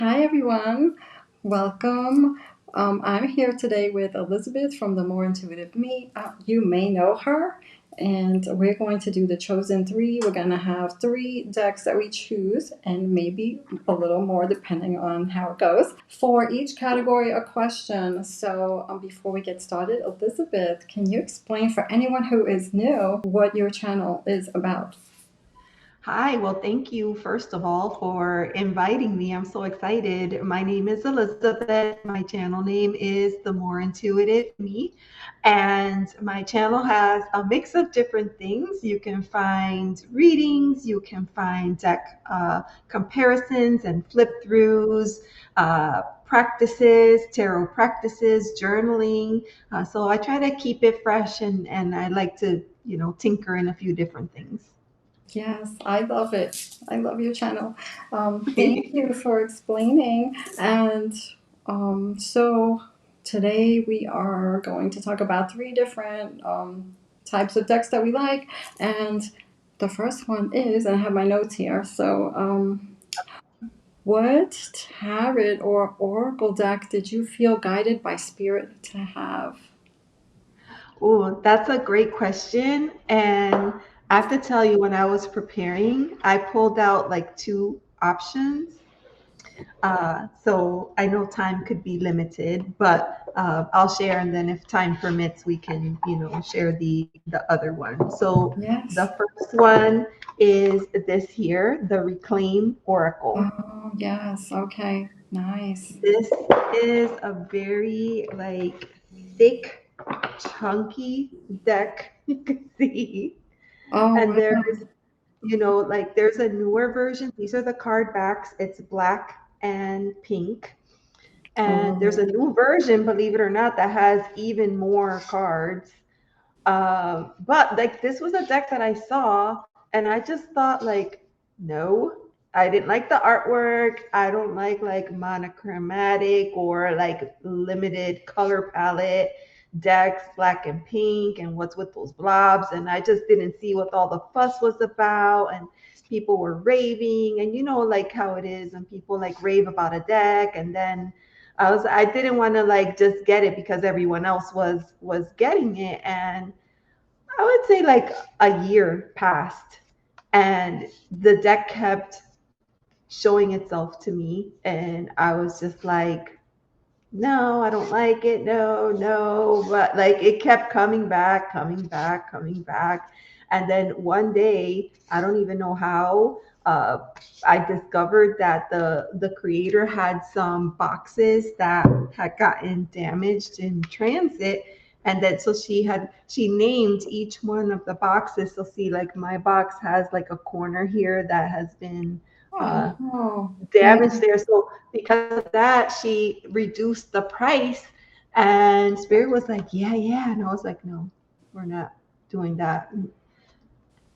Hi, everyone. Welcome. I'm here today with Elizabeth from the More Intuitive Me. You may know her, and we're going to do the Chosen Three. We're going to have three decks that we choose, and maybe a little more depending on how it goes. For each category, a question. So, before we get started, Elizabeth, can you explain for anyone who is new what your channel is about? Hi, well, thank you, first of all, for inviting me. I'm so excited. My name is Elizabeth. My channel name is The More Intuitive Me. And my channel has a mix of different things. You can find readings, you can find deck comparisons and flip throughs, practices, tarot practices, journaling. So I try to keep it fresh and I like to, tinker in a few different things. Yes, I love it. I love your channel. Thank you for explaining. And so today we are going to talk about three different types of decks that we like. And the first one is, and I have my notes here. So, what tarot or oracle deck did you feel guided by spirit to have? Oh, that's a great question. And I have to tell you, when I was preparing, I pulled out like two options. So I know time could be limited, but I'll share, and then if time permits, we can, share the other one. So Yes. the first one is this here, the Reclaim Oracle. Oh, yes. Okay. Nice. This is a very like thick, chunky deck. You can see. Oh, And wow. there's a newer version. These are the card backs. It's black and pink. And there's a Oh. new version, believe it or not, that has even more cards. But like this was a deck that I saw, and I just thought like, no, I didn't like the artwork. I don't like monochromatic or like limited color palette decks, black and pink, and what's with those blobs. And I just didn't see what all the fuss was about. And people were raving, and like how it is, and people like rave about a deck, and then I didn't want to like just get it because everyone else was getting it. And I would say like a year passed and the deck kept showing itself to me, and I was just like, no, I don't like it. No, no. But like it kept coming back, coming back, coming back. And then one day, I don't even know how, I discovered that the creator had some boxes that had gotten damaged in transit. And then so she named each one of the boxes. So see, like my box has like a corner here that has been uh, Oh, yeah. damage there. So because of that, she reduced the price. And Spirit was like, yeah, yeah. And I was like, no, we're not doing that.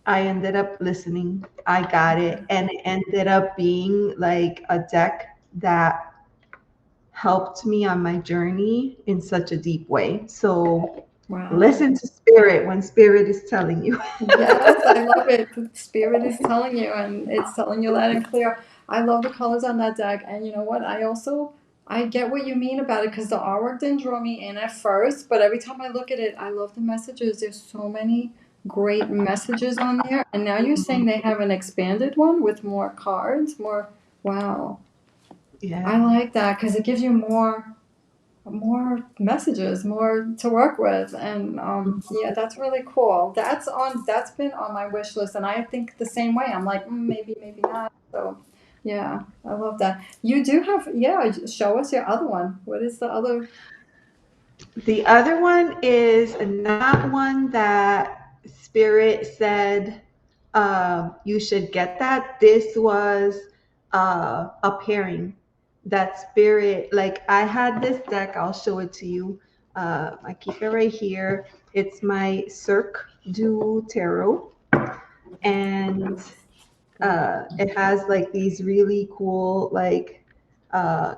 I ended up listening. I got it. And it ended up being like a deck that helped me on my journey in such a deep way. So Wow. listen to Spirit when Spirit is telling you. Yes, I love it. The spirit is telling you, and it's telling you loud and clear. I love the colors on that deck, and you know what? I get what you mean about it because the artwork didn't draw me in at first, but every time I look at it, I love the messages. There's so many great messages on there, and now you're saying they have an expanded one with more cards, more. Wow, I Yeah. like that because it gives you more messages, more to work with, and yeah, that's really cool. That's been on my wish list, and I think the same way. I'm like, maybe not. So yeah, I love that. You do have, yeah. Show us your other one. What is the other? The other one is not one that Spirit said you should get that. This was a pairing that Spirit, like I had this deck, I'll show it to you. I keep it right here. It's my Cirque du Tarot. And it has like these really cool like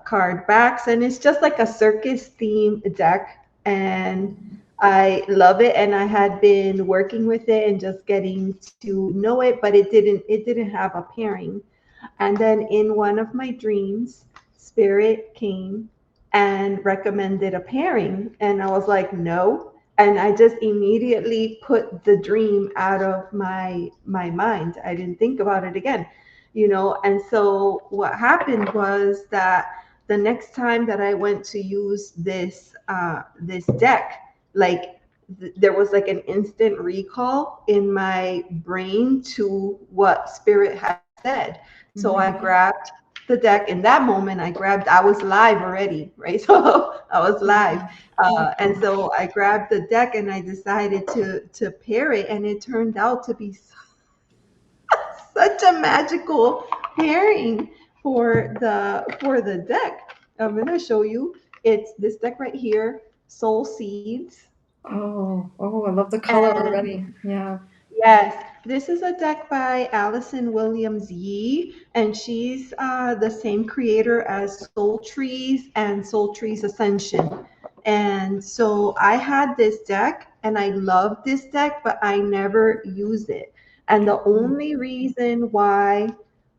card backs, and it's just like a circus theme deck, and I love it. And I had been working with it and just getting to know it, but it didn't have a pairing. And then in one of my dreams, Spirit came and recommended a pairing, and I was like, no. And I just immediately put the dream out of my mind. I didn't think about it again, And so what happened was that the next time that I went to use this deck, like there was like an instant recall in my brain to what Spirit had said. So I Mhm. grabbed the deck. In that moment, I was live already, right? So I was live. Yeah. Yeah. And so I grabbed the deck and I decided to pair it, and it turned out to be such a magical pairing for the deck. I'm gonna show you. It's this deck right here, Soul Seeds. Oh, oh, I love the color And already. Yeah. yes, this is a deck by Allison Williams Yee, and she's the same creator as Soul Trees and Soul Trees Ascension. And so I had this deck, and I love this deck, but I never use it. And the only reason why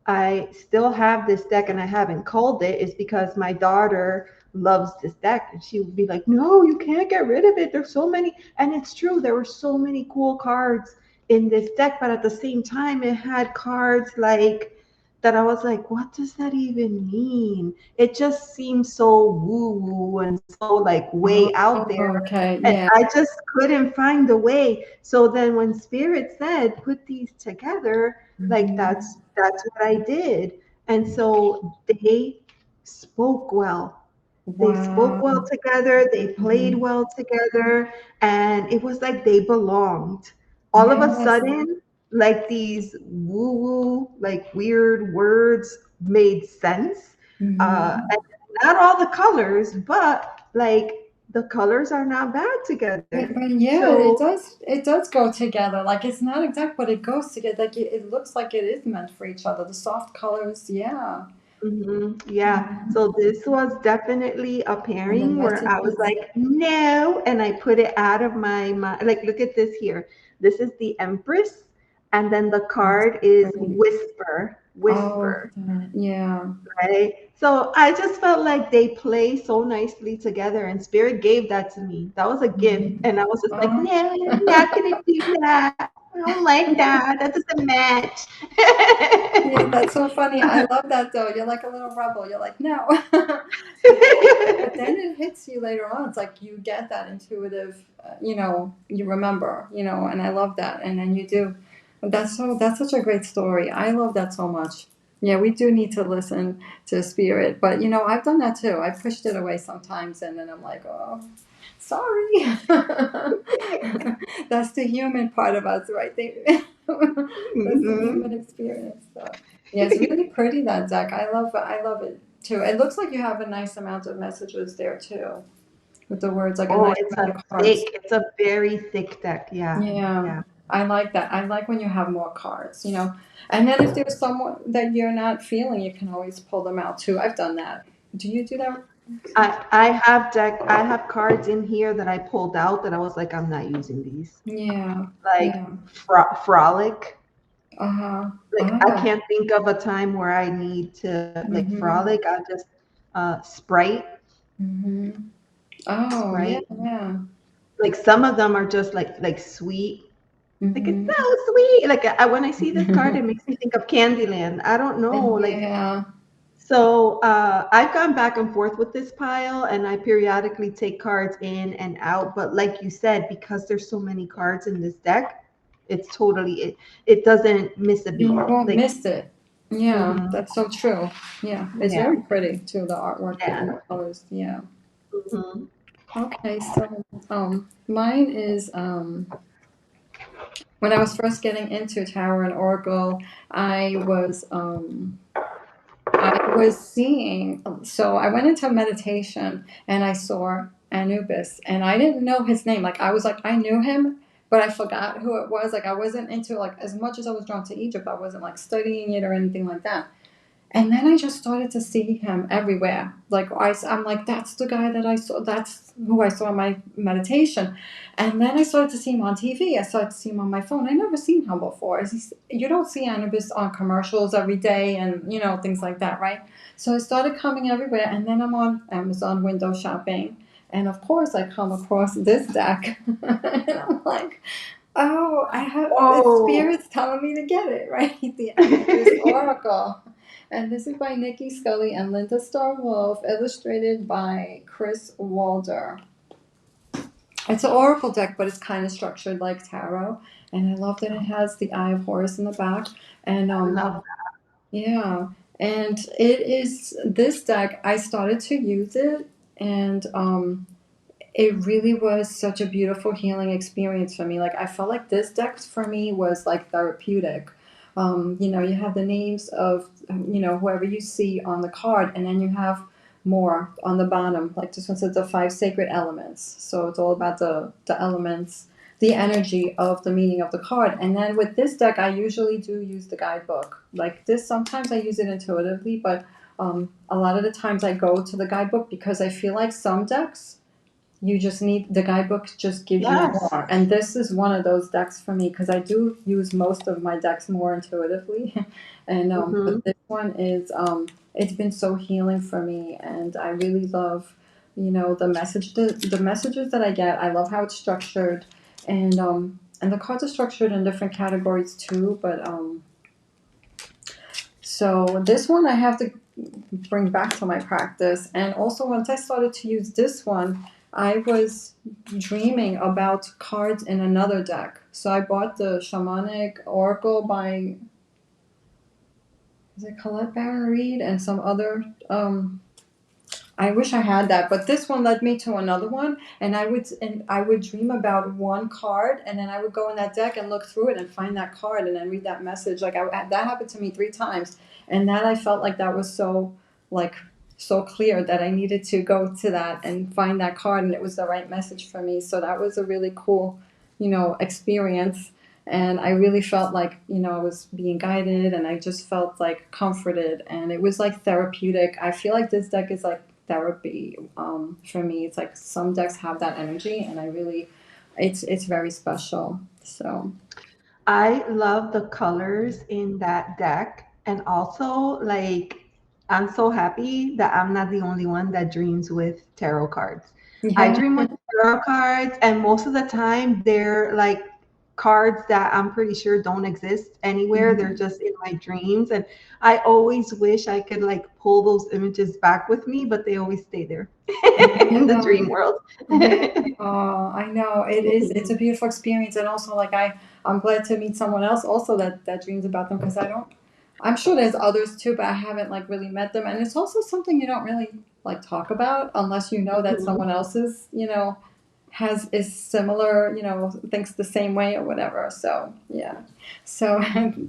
I still have this deck and I haven't called it is because my daughter loves this deck, and she would be like, "No, you can't get rid of it. There's so many." And it's true, there were so many cool cards in this deck, but at the same time, it had cards like that. I was like, what does that even mean? It just seems so woo woo and so like way out Oh, there. okay. And Yeah. I just couldn't find a way. So then when Spirit said, put these together, like Mhm. that's what I did. And so they spoke well. They spoke well Wow. together, they played Mhm. well together, and it was like they belonged. All of a Yes. sudden, like these woo woo, like weird words made sense. Mhm. And not all the colors, but like the colors are not bad together. But yeah, it So, does. It does go together. Like it's not exact, but it goes together. Like it looks like it is meant for each other. The soft colors, yeah. yeah. Yeah. So this was definitely a And the pairing where I was messages. like, no, and I put it out of my mind. Like, look at this here. This is the Empress, and then the That's card is pretty. Whisper, Oh, Whisper, yeah. right? So I just felt like they play so nicely together, and Spirit gave that to me. That was a gift, Mhm. and I was just like, Oh. no, I'm not gonna do that. I don't like that. That doesn't match. Yeah, that's so funny. I love that though. You're like a little rebel. You're like, no. But then it hits you later on. It's like you get that intuitive, you remember, and I love that. And then you do. That's such a great story. I love that so much. Yeah, we do need to listen to spirit, but I've done that too. I pushed it away sometimes, and then I'm like, oh, sorry. That's the human part of us right there. That's the Mhm. human experience. So yeah, it's really pretty, that deck. I love it too. It looks like you have a nice amount of messages there too, with the words, like a Oh, nice it's amount a of cards. it's a very thick deck. Yeah, Yeah. yeah. I like that. I like when you have more cards. And then if there's someone that you're not feeling, you can always pull them out too. I've done that. Do you do that? I have cards in here that I pulled out that I was like, I'm not using these. Yeah. Like Yeah. Frolic. Uh-huh. Like I Oh. can't think of a time where I need to like Mm-hmm. frolic. I just Sprite, Mm-hmm. Oh, yeah, Sprite. yeah. Like some of them are just like sweet. Like it's Mm-hmm. so sweet. Like when I see this card, it makes me think of Candyland. I don't know. Like Yeah. so I've gone back and forth with this pile, and I periodically take cards in and out. But like you said, because there's so many cards in this deck, it's totally it doesn't miss a You beat. won't Like, miss it. Yeah, hmm that's so true. Yeah, it's yeah, very pretty too, the artwork and yeah. the colors. Yeah. Hmm. Okay, so mine is when I was first getting into tarot and oracle, I was um I was seeing, so I went into meditation and I saw Anubis and I didn't know his name. Like I was like, I knew him, but I forgot who it was. Like I wasn't into, like, as much as I was drawn to Egypt, I wasn't like studying it or anything like that. And then I just started to see him everywhere. Like I'm like, that's the guy that I saw. That's who I saw in my meditation. And then I started to see him on TV. I started to see him on my phone. I never seen him before. You don't see Anubis on commercials every day, and things like that, right? So I started coming everywhere, and then I'm on Amazon window shopping, and of course I come across this deck, and I'm like, oh, I have it's Oh, spirits telling me to get it, right? The Amethyst Oracle. And this is by Nikki Scully and Linda Starr Wolf, illustrated by Chris Walder. It's an oracle deck, but it's kind of structured like tarot. And I love that it has the Eye of Horus in the back. And I love yeah, and it is this deck. I started to use it, and it really was such a beautiful healing experience for me. Like I felt like this deck for me was like therapeutic. You have the names of whoever you see on the card, and then you have more on the bottom. Like this one says the five sacred elements. So it's all about the elements, the energy of the meaning of the card. And then with this deck, I usually do use the guidebook. Like this, sometimes I use it intuitively, but a lot of the times I go to the guidebook because I feel like some decks you just need the guidebook just gives you Yes. more, and this is one of those decks for me because I do use most of my decks more intuitively. And but Hmm. this one is it's been so healing for me, and I really love the messages that I get. I love how it's structured, and the cards are structured in different categories too, but so this one I have to bring back to my practice. And also, once I started to use this one, I was dreaming about cards in another deck. So I bought the Shamanic Oracle by, is it Colette Baron Reed, and some other. I wish I had that, but this one led me to another one, and I would dream about one card, and then I would go in that deck and look through it and find that card, and then read that message. Like that happened to me 3 times, and that I felt like that was like so clear that I needed to go to that and find that card, and it was the right message for me. So that was a really cool, experience. And I really felt like, I was being guided, and I just felt like comforted, and it was like therapeutic. I feel like this deck is like therapy for me. It's like some decks have that energy, and I really, it's very special. So I love the colors in that deck. And also, like, I'm so happy that I'm not the only one that dreams with tarot cards. I yeah. dream with tarot cards, and most of the time, they're like cards that I'm pretty sure don't exist anywhere. They're Mhm. just in my dreams. And I always wish I could, like, pull those images back with me, but they always stay there in the Yeah. dream world. Yeah. Oh, I know it is. It's a beautiful experience, and also like I'm glad to meet someone else also that dreams about them because I don't. I'm sure there's others too, but I haven't like really met them, and it's also something you don't really like talk about unless you know that Mhm. someone else is similar, thinks the same way or whatever. So yeah. So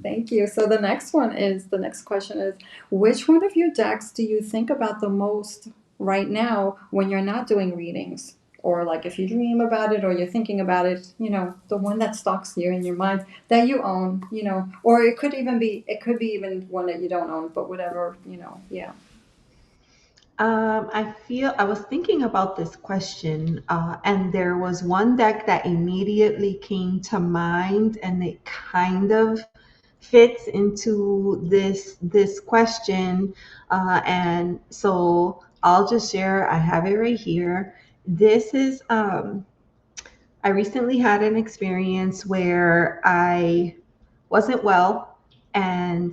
thank you. So the next question is, which one of your decks do you think about the most right now when you're not doing readings? Or like if you dream about it or you're thinking about it, the one that stalks you in your mind that you own, or it could be even one that you don't own, but whatever, yeah. I was thinking about this question, and there was one deck that immediately came to mind, and it kind of fits into this question. And so I'll just share. I have it right here. This is I recently had an experience where I wasn't well, and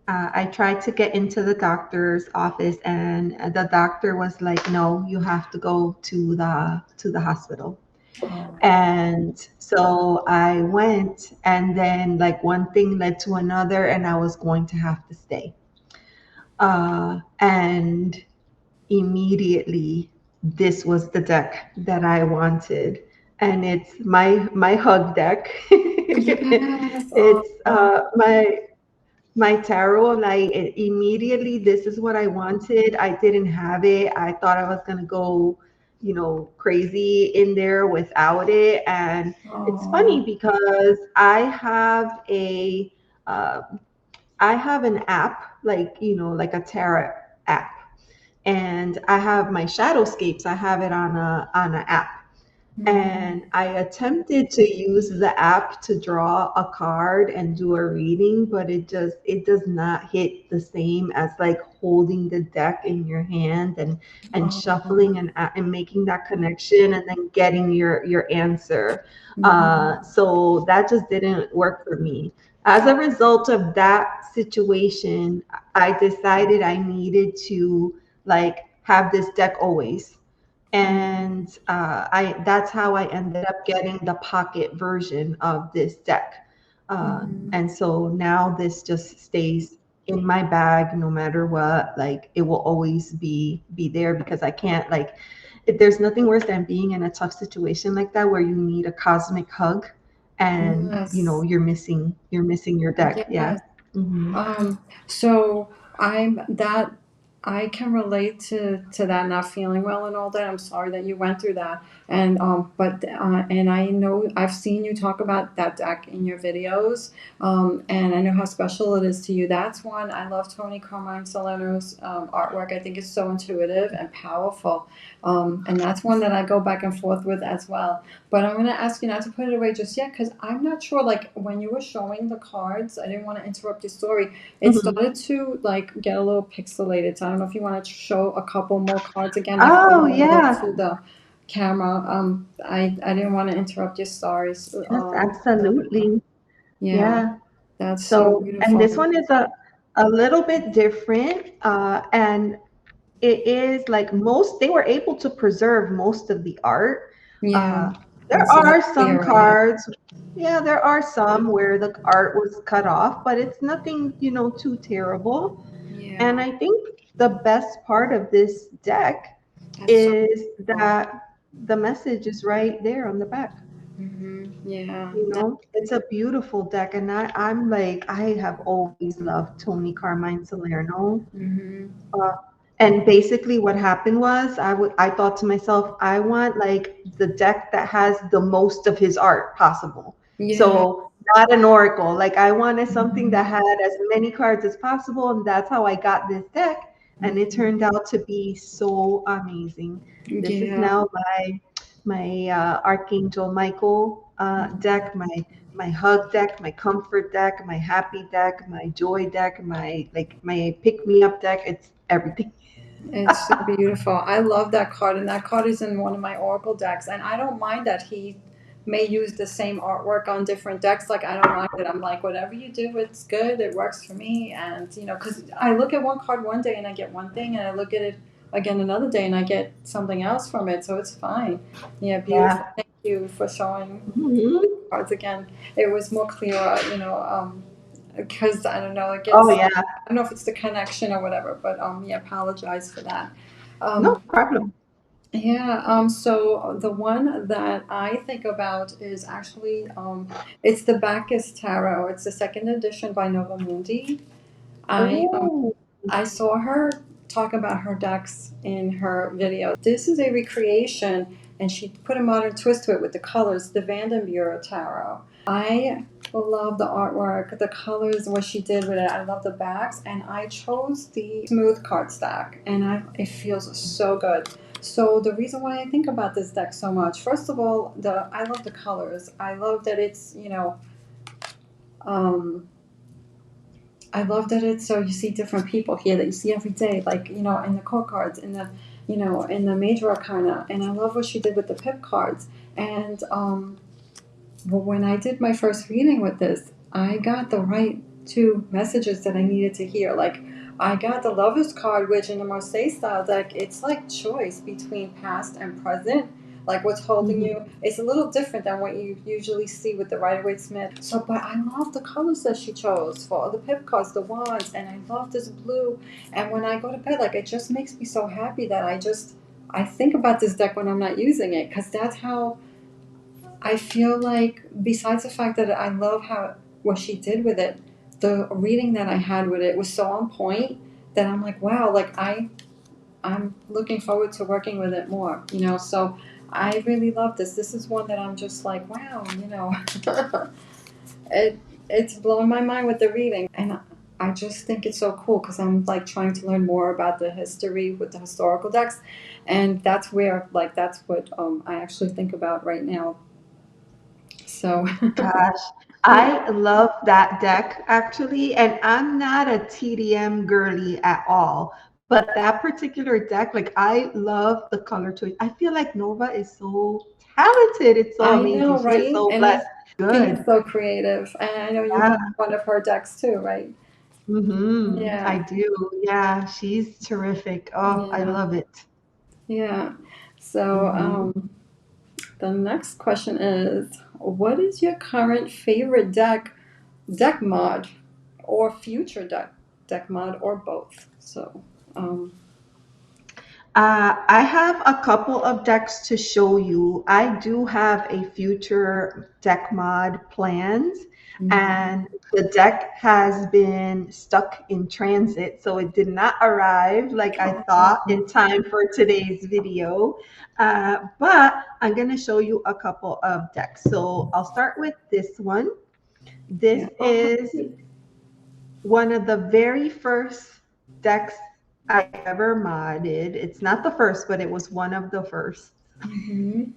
I tried to get into the doctor's office, and the doctor was like, "No, you have to go to the hospital." Oh, And so I went, and then like one thing led to another, and I was going to have to stay. And immediately, this was the deck that I wanted, and it's my hug deck. yes. It's my tarot. Like, immediately, this is what I wanted. I didn't have it. I thought I was gonna go, crazy in there without it. And it's funny Oh, because uh, I have an app, like, like a tarot app, and I have my Shadowscapes. I have it on an app, and I attempted to use the app to draw a card and do a reading, but it does not hit the same as like holding the deck in your hand and shuffling and making that connection and then getting your answer. So that just didn't work for me. As a result of that situation, I decided I needed to like have this deck always, and I that's how I ended up getting the pocket version of this deck. And so now this just stays in my bag no matter what. Like it will always be there because I can't like. There's nothing worse than being in a tough situation like that where you need a cosmic hug, and Yes. you're missing your deck. Yeah. Yes. Hmm. So I'm that I can relate to that not feeling well and all that. I'm sorry that you went through that. And I know I've seen you talk about that deck in your videos. And I know how special it is to you. That's one I love. Tony Carmine Salerno's artwork. I think is so intuitive and powerful. And that's one that I go back and forth with as well. But I'm going to ask you not to put it away just yet because I'm not sure. Like when you were showing the cards, I didn't want to interrupt your story. It Hmm. started to like get a little pixelated. So I don't know if you want to show a couple more cards again, like Oh over a little yeah. to the camera. I didn't want to interrupt your stories. Yes, absolutely. Yeah, Yeah. that's so So, and this beautiful. one is a little bit different, and it is like most, they were able to preserve most of the art. Yeah, Uh, there it's a lot are some clearer. Yeah, cards, yeah, there are some where the art was cut off, but it's nothing, too terrible. And yeah, I think the best part of this deck that's so is beautiful. that the message is right there on the back. Yeah, It's a beautiful deck, and I'm like, I have always loved Tony Carmine Salerno. Uh, and basically, what happened was, I thought to myself, I want like the deck that has the most of his art possible. yeah. So not an oracle. Like I wanted something that Mhm. had as many cards as possible, and that's how I got this deck. And it Mhm. turned out to be so amazing. This is Yeah. now my Archangel Michael deck, my hug deck, my comfort deck, my happy deck, my joy deck, my pick me up deck. It's everything. It's so beautiful. I love that card, and that card is in one of my Oracle decks. And I don't mind that he may use the same artwork on different decks. Like I don't mind it. I'm like, whatever you do, it's good. It works for me. And because I look at one card one day and I get one thing, and I look at it again another day and I get something else from it. So it's fine. Yeah, beautiful. Yeah. Thank you for showing Mhm. cards again. It was more clearer, because I don't know. It Oh gets. yeah. I don't know if it's the connection or whatever, but yeah, apologize for that. No Um, problem. yeah, so the one that I think about is actually it's the Bacchus Tarot. It's the second edition by Nova Mundi. I Oh. I saw her talk about her decks in her video. This is a recreation, and she put a modern twist to it with the colors, the Vandenburen Tarot. I love the artwork, the colors, what she did with it. I love the backs, and I chose the smooth card stack, and it feels so good. So the reason why I think about this deck so much, first of all, I love the colors. I love that it's um, I love that it's so you see different people here that you see every day, like in the core cards, in the major arcana, and I love what she did with the pip cards. And well, when I did my first reading with this, I got the right two messages that I needed to hear. Like I got the Lover's card, which in the Marseille style deck, it's like choice between past and present. Like what's holding Mhm. you. It's a little different than what you usually see with the Rider-Waite-Smith. So, but I love the colors that she chose for the pip cards, the wands, and I love this blue. And when I go to bed, like it just makes me so happy that I think about this deck when I'm not using it because that's how I feel like, besides the fact that I love how what she did with it, the reading that I had with it was so on point that I'm like, wow, like I'm looking forward to working with it more, So I really love this. This is one that I'm just like, wow, it it's blowing my mind with the reading, and I just think it's so cool because I'm like trying to learn more about the history with the historical decks, and that's where like that's what I actually think about right now. So Gosh, yeah, I love that deck actually, and I'm not a TDM girly at all. But that particular deck, like I love the color choice. I feel like Nova is so talented. It's so I amazing. know, She is right? so And blessed. she's Good. so creative, and I know you Yeah. have one of her decks too, right? I Yeah, do. Yeah, she's terrific. Oh, I yeah, love it. yeah. So hmm the next question is, what is your current favorite deck mod, or future deck mod, or both? So I have a couple of decks to show you. I do have a future deck mod planned, mhm. and the deck has been stuck in transit, so it did not arrive like I thought in Oh, time for today's video. But I'm going to show you a couple of decks. So I'll start with this one. This yeah. Oh, how is cute. one of the very first decks I ever modded. It's not the first, but it was one of the first. Mhm.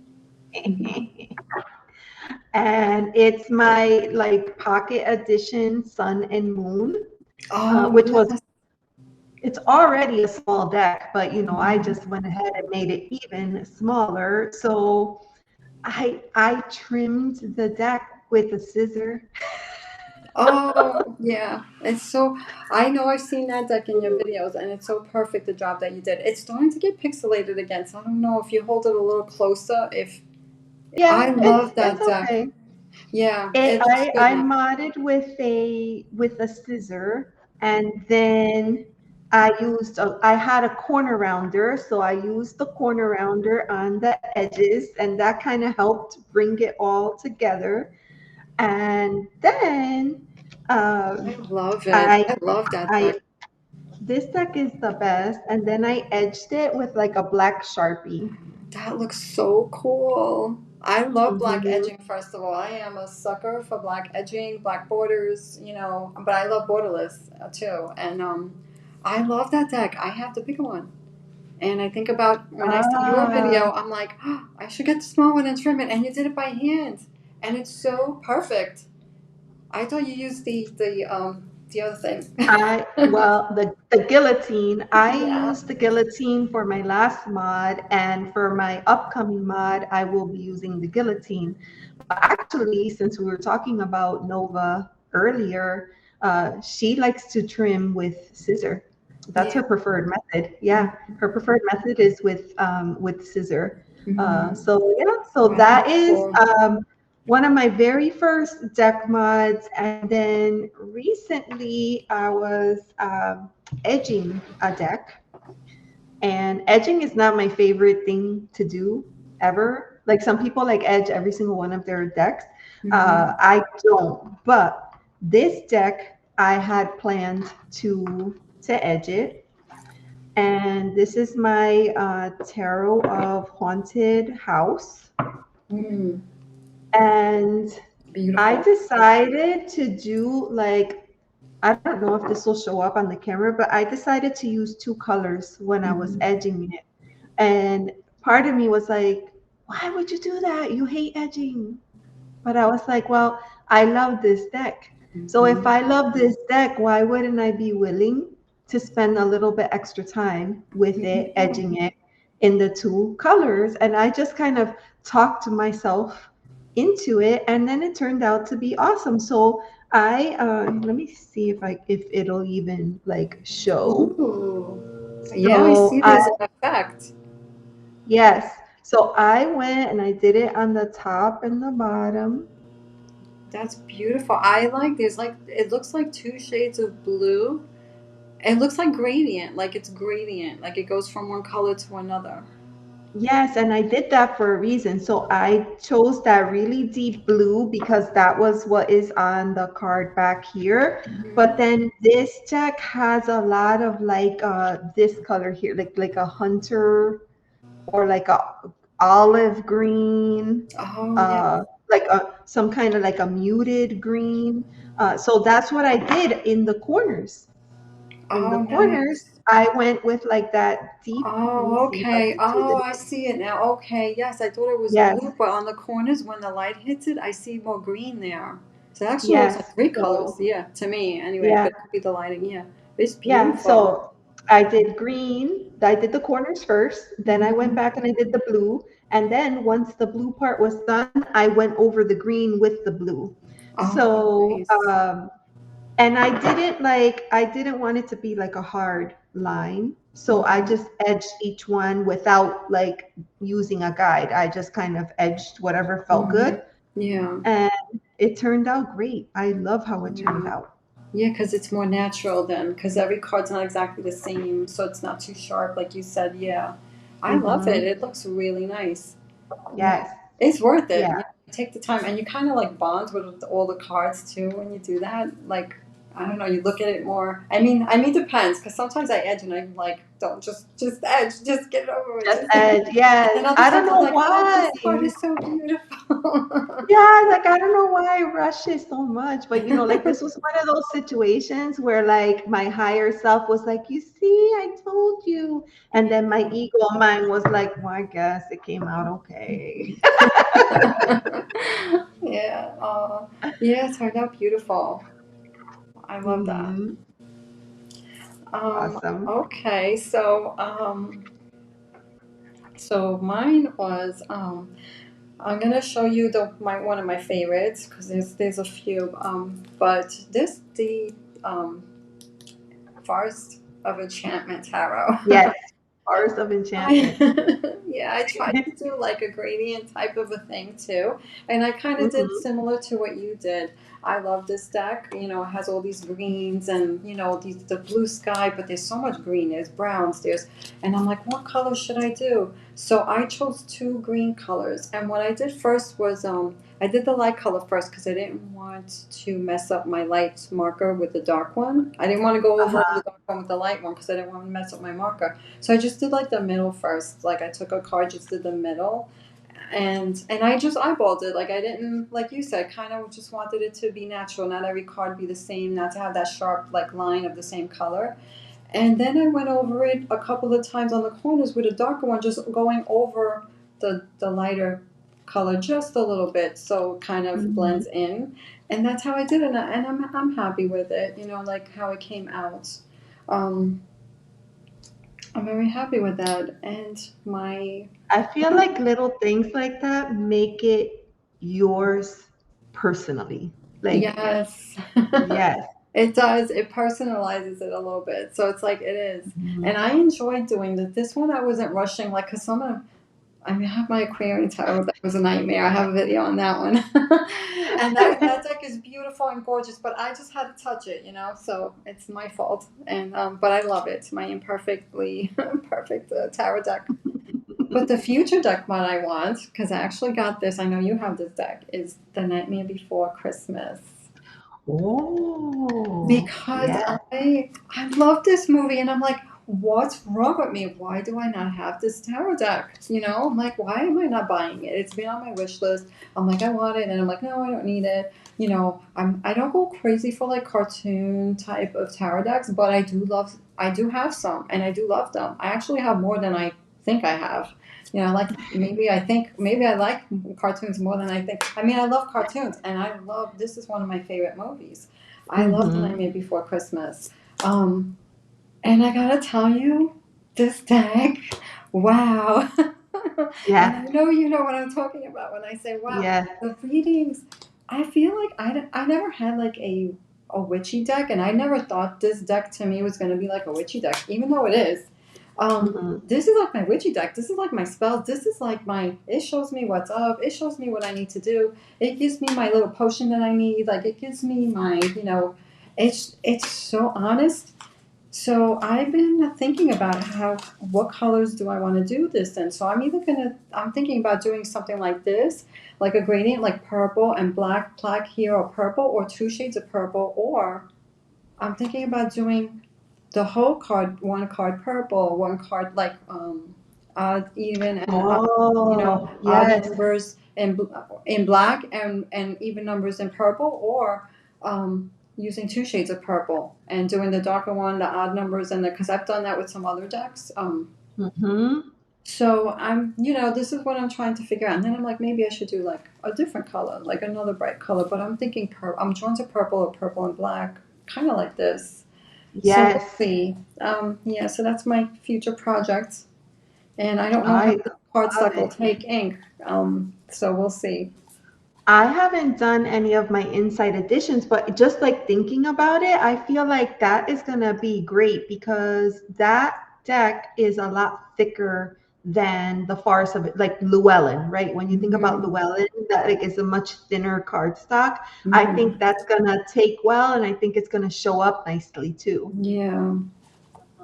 And it's my like pocket edition Sun and Moon, Oh, which was yes. it's already a small deck, but I Mhm. just went ahead and made it even smaller. So I trimmed the deck with a scissor. Oh, yeah. It's so. I know I've seen that deck in your videos, and it's so perfect the job that you did. It's starting to get pixelated again, so I don't know if you hold it a little closer. If I Yeah, love it's that deck. okay. Yeah, It, it looks good I now. modded with a scissor, and then I had a corner rounder, so I used the corner rounder on the edges, and that kind of helped bring it all together. And then I love it. I I love that I deck. this deck is the best, and then I edged it with like a black Sharpie. That looks so cool. I love black hmm edging, first of all. I am a sucker for black edging, black borders, but I love borderless too. And I love that deck. I have to pick one. And I think about when I see your Ah, video, I'm like, oh, I should get the small one and trim it. And you did it by hand. And it's so perfect. I thought you used the other thing. well, the guillotine, I Yeah. used the guillotine for my last mod, and for my upcoming mod, I will be using the guillotine. But actually, since we were talking about Nova earlier, she likes to trim with scissor. That's Yeah. her preferred method. Yeah, her preferred method is with scissor. Mm-hmm. So yeah, so Wow, that that's is cool. one of my very first deck mods. And then recently I was edging a deck, and edging is not my favorite thing to do ever. Like some people like edge every single one of their decks. Mm-hmm. I don't, but this deck I had planned to edge it. And this is my Tarot of Haunted House. Mm, And I beautiful. decided to do like, I don't know if this will show up on the camera, but I decided to use two colors when I was Mm-hmm. edging it. And part of me was like, why would you do that? You hate edging. But I was like, well, I love this deck. So if Mm-hmm. I love this deck, why wouldn't I be willing to spend a little bit extra time with it, Yeah. edging it in the two colors? And I just kind of talked myself into it, and then it turned out to be awesome. So I let me see if it'll even like show. Ooh. Yeah, I So see I there's an effect. yes. So I went and I did it on the top and the bottom. That's beautiful. I like there's like it looks like two shades of blue. It looks like gradient, like it's gradient, like it goes from one color to another. Yes, and I did that for a reason. So I chose that really deep blue because that was what is on the card back here. But Mm-hmm. then this deck has a lot of like this color here, like a hunter or like a olive green, Oh yeah. uh like a some kind of like a muted green. So that's what I did in the corners. In the Oh, corners, nice. I went with like that deep. Let me Oh, see if I okay. can choose Oh, it. I see it now. Okay. Yes, I thought it was Yes, blue, but on the corners, when the light hits it, I see more green there. So it actually looks like yes. three colors. So Yeah, to me anyway, yeah, but it could be the lighting. Yeah, it's yeah. beautiful. So I did green. I did the corners first. Then I went Hmm. back and I did the blue. And then once the blue part was done, I went over the green with the blue. Oh, So nice. and I didn't want it to be like a hard line. So I Hmm. just edged each one without like using a guide. I just kind of edged whatever felt Hmm. good. Yeah. And it turned out great. I love how it turned Yeah. out. Yeah, because it's more natural then, because every card's not exactly the same, so it's not too sharp, like you said. Yeah, I love it. Hmm. It looks really nice. Yeah, Yes. it's worth it. Yeah. You take the time, and you kind of like bond with all the cards too when you do that. Like, I don't know, you look at it more. I mean, depends, because sometimes I edge and I'm like, don't just edge, just get it over with. Just Just. edge. And then Yes. other I don't times I'm know like, oh, this why. card is so beautiful. Yeah, like I don't know why I rush it so much, but like this was one of those situations where like my higher self was like, "You see, I told you," and then my ego mind was like, "Well, I guess it came out okay." Yeah. Yeah, it turned out beautiful. I love that. Hmm. Um, Awesome. okay, so mine was I'm gonna show you my one of my favorites because there's a few but this the um Forest of Enchantment tarot. Yes, Bars of I Enchantment. yeah, I tried to do like a gradient type of a thing too, and I kind of did Hmm. similar to what you did. I love this deck. It has all these greens and the blue sky, but there's so much green. There's browns. And I'm like, what color should I do? So I chose two green colors, and what I did first was I did the light color first because I didn't want to mess up my light marker with the dark one. I didn't want to go over Uh-huh. the dark one with the light one because I didn't want to mess up my marker. So I just did like the middle first. Like I took a card, just did the middle, and I just eyeballed it. Like I didn't, like you said, kind of just wanted it to be natural. Not every card be the same. Not to have that sharp like line of the same color. And then I went over it a couple of times on the corners with a darker one, just going over the lighter color just a little bit, so it kind of Hmm. blends in. And that's how I did it, and I'm happy with it. Like how it came out. Um, I'm very happy with that. And my I feel like little things like that make it yours personally. Like, yes, yes. it does. It personalizes it a little bit. So it's like it is. Mhm. And I enjoyed doing this. This one I wasn't rushing, like, because some of I mean, I have my Aquarian tarot. That was a nightmare. I have a video on that one, and that deck is beautiful and gorgeous. But I just had to touch it. So it's my fault. And but I love it. My imperfectly perfect tarot deck. But the future deck, what I want, because I actually got this. I know you have this deck. Is the Nightmare Before Christmas Oh, because yeah. I love this movie, and I'm like, what's wrong with me? Why do I not have this tarot deck? I'm like, why am I not buying it? It's been on my wish list. I'm like, I want it, and I'm like, no, I don't need it. I don't go crazy for like cartoon type of tarot decks, but I do have some, and I do love them. I actually have more than I think I have. Like maybe I like cartoons more than I think. I mean, I love cartoons, and I love this is one of my favorite movies. I love The Hmm. Nightmare Before Christmas. Um, and I gotta tell you, this deck, wow. And Yeah. I know you know what I'm talking about when I say wow. Yeah. The readings, I feel like I never had like a witchy deck, and I never thought this deck to me was going to be like a witchy deck, even though it is. Hmm. This is like my witchy deck. This is like my spells. This is like it shows me what's up. It shows me what I need to do. It gives me my little potion that I need. Like it gives me it's so honest. So I've been thinking about what colors do I want to do this in. So I'm thinking about doing something like this, like a gradient, like purple and black here, or purple, or two shades of purple, or I'm thinking about doing the whole card, one card purple, one card like odd even and Oh, odd yes. numbers. in black and even numbers in purple, or using two shades of purple and doing the darker one, the odd numbers, and because I've done that with some other decks. Mm-hmm. So this is what I'm trying to figure out. And then I'm like, maybe I should do like a different color, like another bright color. But I'm thinking I'm drawn to purple or purple and black, kind of like this. So we'll Yes, see. Yeah, so that's my future project. And I don't know how I the love cardstock will it. take ink. So we'll see. I haven't done any of my inside editions, but just like thinking about it, I feel like that is gonna be great because that deck is a lot thicker than the Forest of like Llewellyn, right? When you think about Mhm. Llewellyn, that like is a much thinner cardstock. I think Mhm. that's gonna take well, and I think it's gonna show up nicely too. Yeah.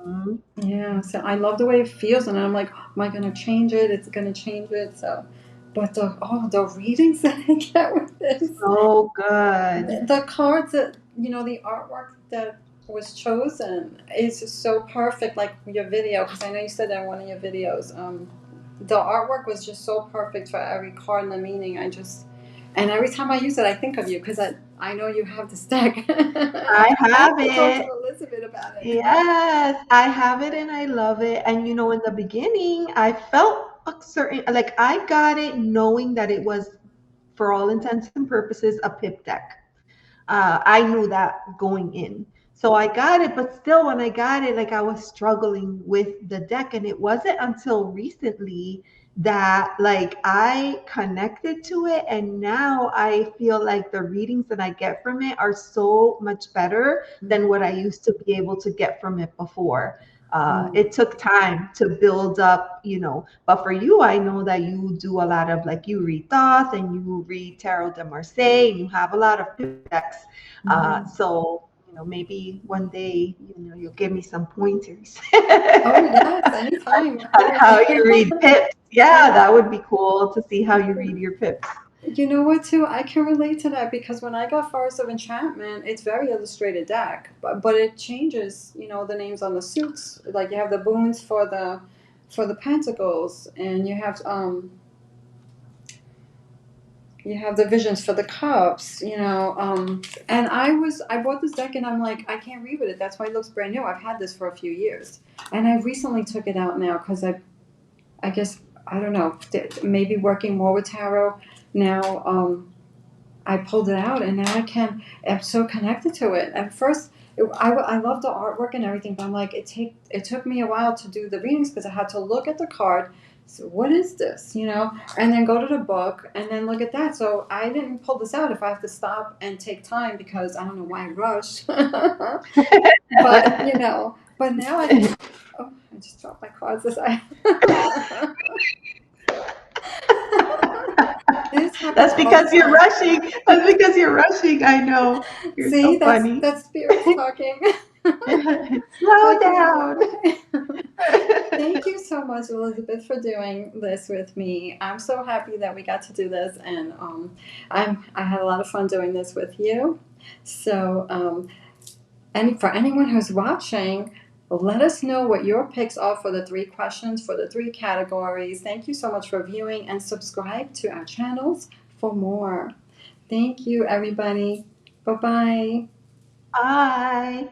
Mhm. Yeah, so I love the way it feels, and I'm like, am I gonna change it? It's gonna change it. So, but the readings that I get with this, So good. the cards that the artwork that was chosen is just so perfect. Like your video, because I know you said that in one of your videos. The artwork was just so perfect for every card and the meaning. And every time I use it, I think of you because I know you have this deck. I I have have to talk to it. Elizabeth about it. Yes, I have it and I love it. And in the beginning, I felt a certain, like I got it knowing that it was, for all intents and purposes, a pip deck. I knew that going in. So I got it, but still, when I got it, like I was struggling with the deck. And it wasn't until recently that like I connected to it. And now I feel like the readings that I get from it are so much better than what I used to be able to get from it before. Mm. It took time to build up, but for you, I know that you do a lot of like you read Thoth and you read Tarot de Marseille and you have a lot of decks. Mhm. So, maybe one day, you'll give me some pointers Oh yes, anytime, of on course. how you read pips. Yeah, I that would be cool to see how you read your pips. You know what too? I can relate to that because when I got Forest of Enchantment, it's very illustrated deck, but it changes, the names on the suits. Like you have the boons for the pentacles, and you have the visions for the cups, and I bought this deck and I'm like, I can't read with it. That's why it looks brand new. I've had this for a few years, and I recently took it out now because I guess I don't know, maybe working more with tarot now. I pulled it out, and now I'm so connected to it. At first, I love the artwork and everything, but I'm like, it took me a while to do the readings because I had to look at the card. So what is this, and then go to the book and then look at that. So I didn't pull this out if I have to stop and take time because I don't know why I rush. But now I can. Oh, I just dropped my cards. This happens That's all the because you're time. rushing. That's because you're rushing. I know. You're See, so funny. that's spirits talking. Slow Like you have down. to. Thank you so much, Elizabeth, for doing this with me. I'm so happy that we got to do this, and I had a lot of fun doing this with you. So, and for anyone who's watching, let us know what your picks are for the three questions for the three categories. Thank you so much for viewing and subscribe to our channels for more. Thank you, everybody. Bye bye. Bye.